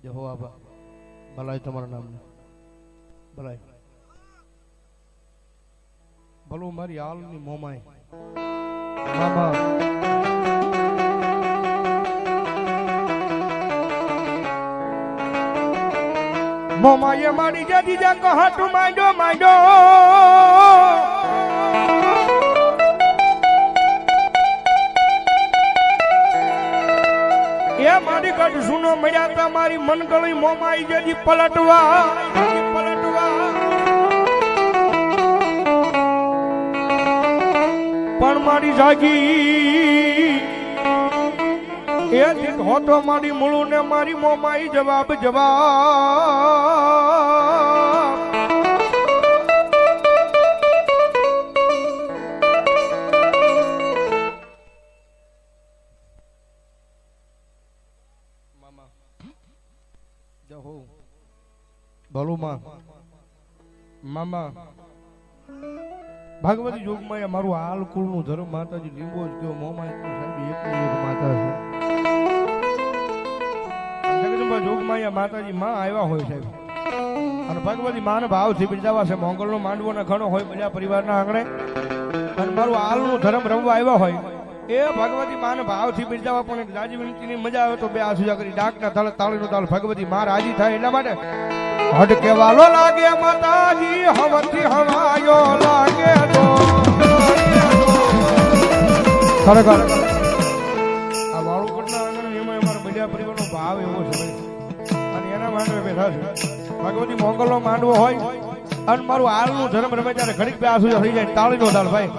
જય હો આબા ભલાઈ તમારા નામને ભલાઈ ભલું મારી હાલની મોમાઈ બાબા મોમાએ મારી જાજી જા કહાટું માંડ્યો એ મારી કાઢ સુનો મળ્યા તા મારી મનગળી મોમાઈ જેજી પલટવા પણ મારી જાગી એ દીક હોતો મારી મૂળું ને મારી મોમાઈ જવાબ ભલુમાં મામા ભાગવતી યુગમાં મારું હાલ કુળનું ધર્મ માતાજી લીંબો જ કયો મોમાં સાહેબ એક માતા છે જગદંબા યુગમાં માતાજી માં આવ્યા હોય સાહેબ અને ભગવતી માને ભાવથી બિરદાવા છે મોંગલનો માંડવો ને ઘણો હોય બધા પરિવારના આંગણે અને મારું હાલનું ધર્મ રમવા આવ્યા હોય એ ભગવતી માને ભાવથી બિરદાવા પણ એક રાજી વિનંતીની મજા આવે તો બે આસુજા કરી ડાકના તાળ તાળીનો તાળ ભગવતી માં રાજી થાય એટલા માટે હડકે વાલો લાગે માતાજી હવથી હવાયો લાગે તો ખરેખર આ વાળું કરના આંગણ એમાં અમારા બધા પરિવારનો ભાવ એવો છે અને એના માંડવે બેઠા છે ભગવતી મોંગલનો માંડવો હોય અને મારું હાલનું ધર્મ રમે ત્યારે ઘડીક બે આસુજા થઈ જાય તાળીનો તાળ ભાઈ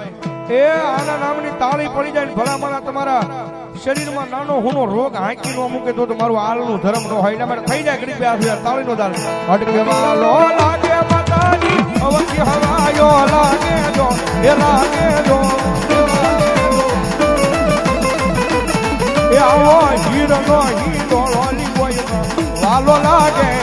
એ આના નામની તાળી પડી જાય ભલામણા તમારા શરીરમાં નાનો હુનો રોગ હાંકી નો મૂકે તો તમારું હાલનું ધર્મ નો હોય એના માટે થઈ જાય ઘડી બે આસુજા તાળીનો તાળ હડકે વાલો લાગે માતાજી હવથી હવાયો લાગે જો એ લાગે જો એ આવો હીરનો હીરો લોલી કોઈ વાલો લાગે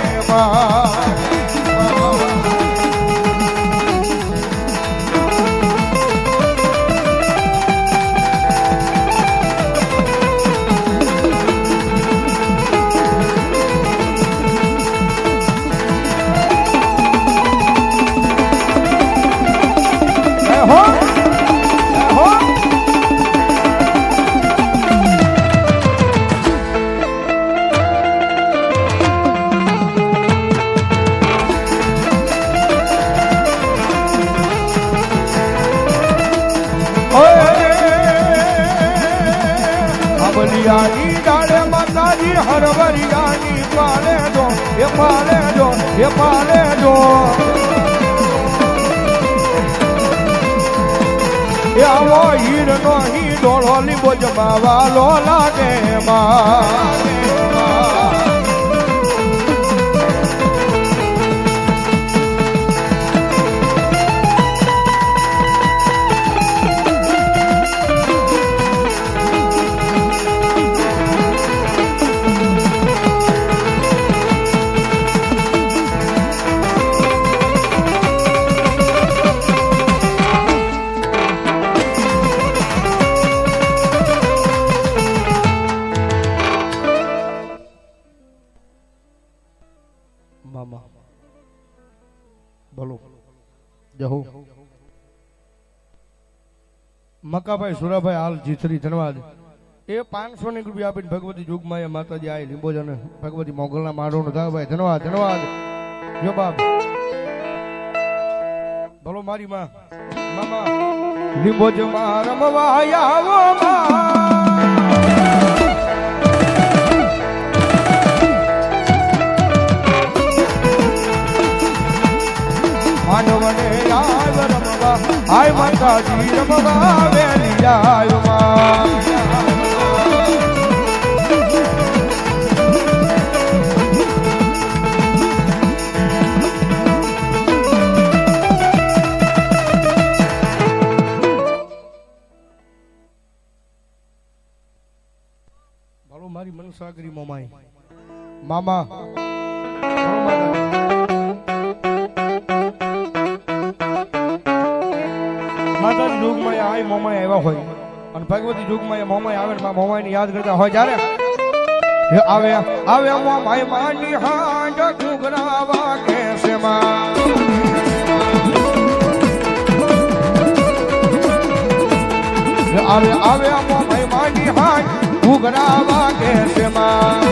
માતાજી હરવરિયાની પાલે જો એ પાલે જો એ પાલે જો એ આવો હીરનો હી ડોળો લીંબો જમાવાલો લાગે મામા બોલો જહો મકાભાઈ સુરાભાઈ હાલ જીથરી ધન્યવાદ એ 500 ની રૂપિયા આપીને ભગવતી જોગમાં માતાજી આય લીંબોજ અને ભગવતી મોગલના માળો નો ભાઈ ધન્યવાદ ધન્યવાદ જો બાપ બોલો મારી માં મામા લીંબોજ માં રમવા આવો માનવને આવ રમવા આય માતાજી રમવા વેલી આયો માં ભલો મારી મનસાગરી મોમાઈ મામા માતાજી યુગમાં આય મોમાઈ આવ્યા હોય અને ભગવતી યુગમાં મોમાઈ આવે ને મોમાઈને યાદ કરતા હોય જ્યારે આવે આવે ભાઈ માની હાંજ ઘૂઘરાવા કેસે માં આવે આવે ભાઈ માની હાંજ ઘૂઘરાવા કેસે માં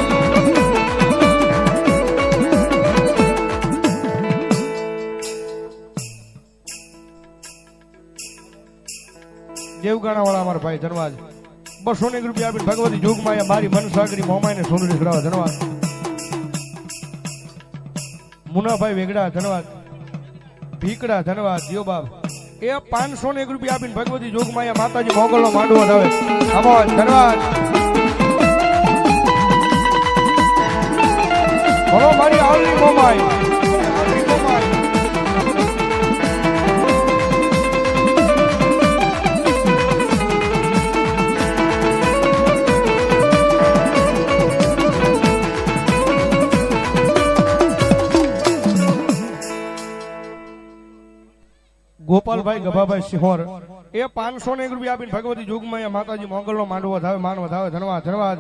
દેવગાણા વાળા અમારા ભાઈ ધનવાદ 200 રૂપિયા આપીને ભગવતી જોગમાં મારી મનસાગરી મોમાઈને સોનરી કરાવવા ધન્યવાદ મુનાભાઈ વેગડા ધન્યવાદ ભીકડા ધન્યવાદ દિયો બાપ એ 501 રૂપિયા આપીને ભગવતી જોગમાં માતાજી મોગલનો માંડવો આવે આમો ધન્યવાદ બોલો મારી આવલી મોમાઈ ગોપાલભાઈ ગભાભાઈ સિંહોર એ 501 રૂપિયા આપીને ભગવતી જોગમાં માતાજી મોગલનો માંડવો થાવે માનવ થાવે ધન્યવાદ ધન્યવાદ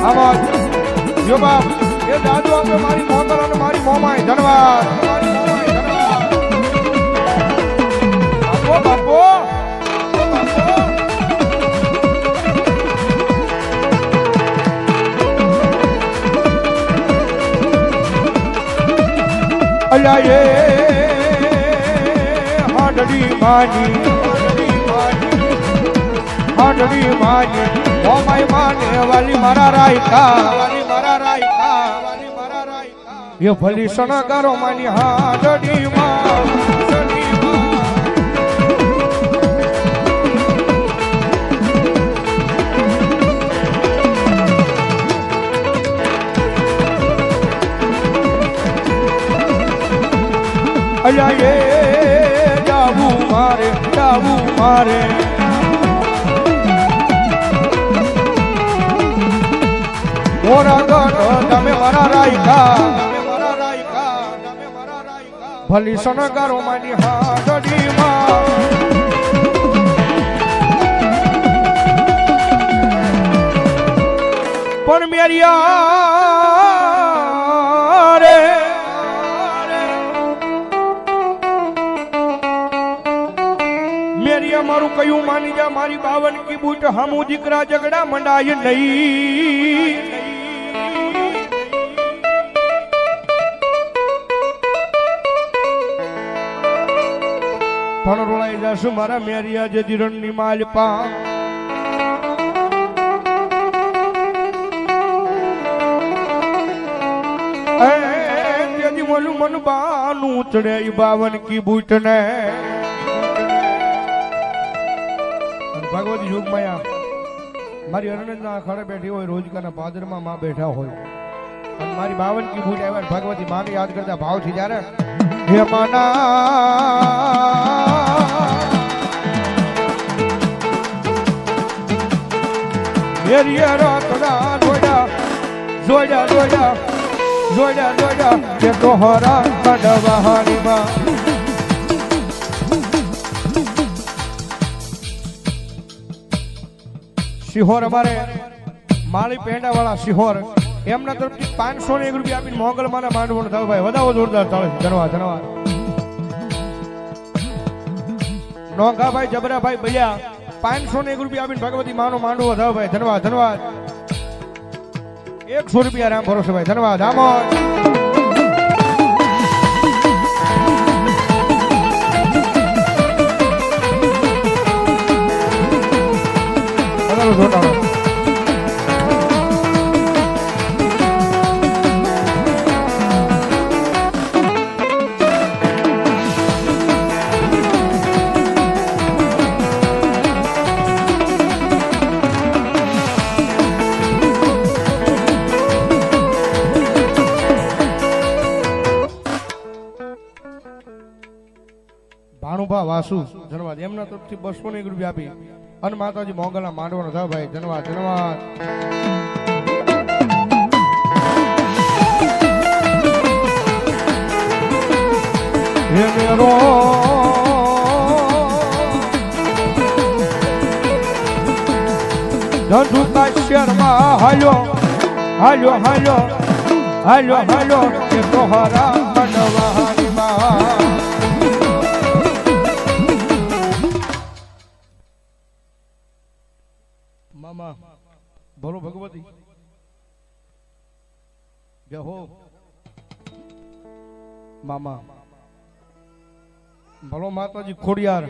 આવાજ જો બાપ એ દાદુ આપે મારી મોગલ અને મારી મોમાઈ ધન્યવાદ મારી મોમાઈ ધન્યવાદ બાપો બાપો અલ્યા એ હાડડી માની હાડડી માની મોમાઈ માને વાલી મારા રાયકા વાલી મારા રાયકા વાલી મારા રાયકા એ ભલી સણકારો માની હાડડી માં અલ્યા એ જાવું મારે મોરા ગઢ તમે મારા રાયકા ભલી સનગારો માની હાડડી માં પણ મેરિયા રે મારું કયું માની જા મારી 52 કી બૂટ હમુ દીકરા ઝઘડા મંડાય નહીં પણ રોળાઈ જાશું મારા મેરિયા જે દિરણની માલપા તેથી મોલું મન બાનું ચડે 52 કી બૂટ ને ભગવતી યુગમાં મારી અરણના ખડે બેઠી હોય રોજકાના પાદરમાં માં બેઠા હોય અને મારી 52 કી બૂટ આવ્યા ભગવતી માને યાદ કરતા ભાવથી જ્યારે હે માના મેરી રાતના જોડ્યા કે તોહરા કડવાહાણીમાં સિહોર અમારે માળી પેંડા વાળા સિહોર એમના તરફથી 501 રૂપિયા આપીને મોગલ માના માંડવો થાવ ભાઈ વધાવો જોરદાર ચાલે ધન્યવાદ ધન્યવાદ નોંઘાભાઈ જબરાભાઈ બલિયા 501 રૂપિયા આપીને ભગવતી માનો માંડવો થાવ ભાઈ ધન્યવાદ ધન્યવાદ 100 રૂપિયા રામ ભરોસે ભાઈ ધન્યવાદ આમો જોડાણો ભાણુભા વાસુ ધન્યવાદ એમના તરફથી 201 રૂપિયા આપી અને માતાજી મોગલના માંડવાનો થાય ભાઈ ધન્યવાદ ધન્યવાદ હે મેરો ધંધુકા શહેરમાં હાલ્યો હાલ્યો હાલ્યો હાલ્યો હાલ્યો કે તોહરા મનવાણીમાં મામા બોલો ભગવતી જય હો મામા ભલો માતાજી ખોડિયાર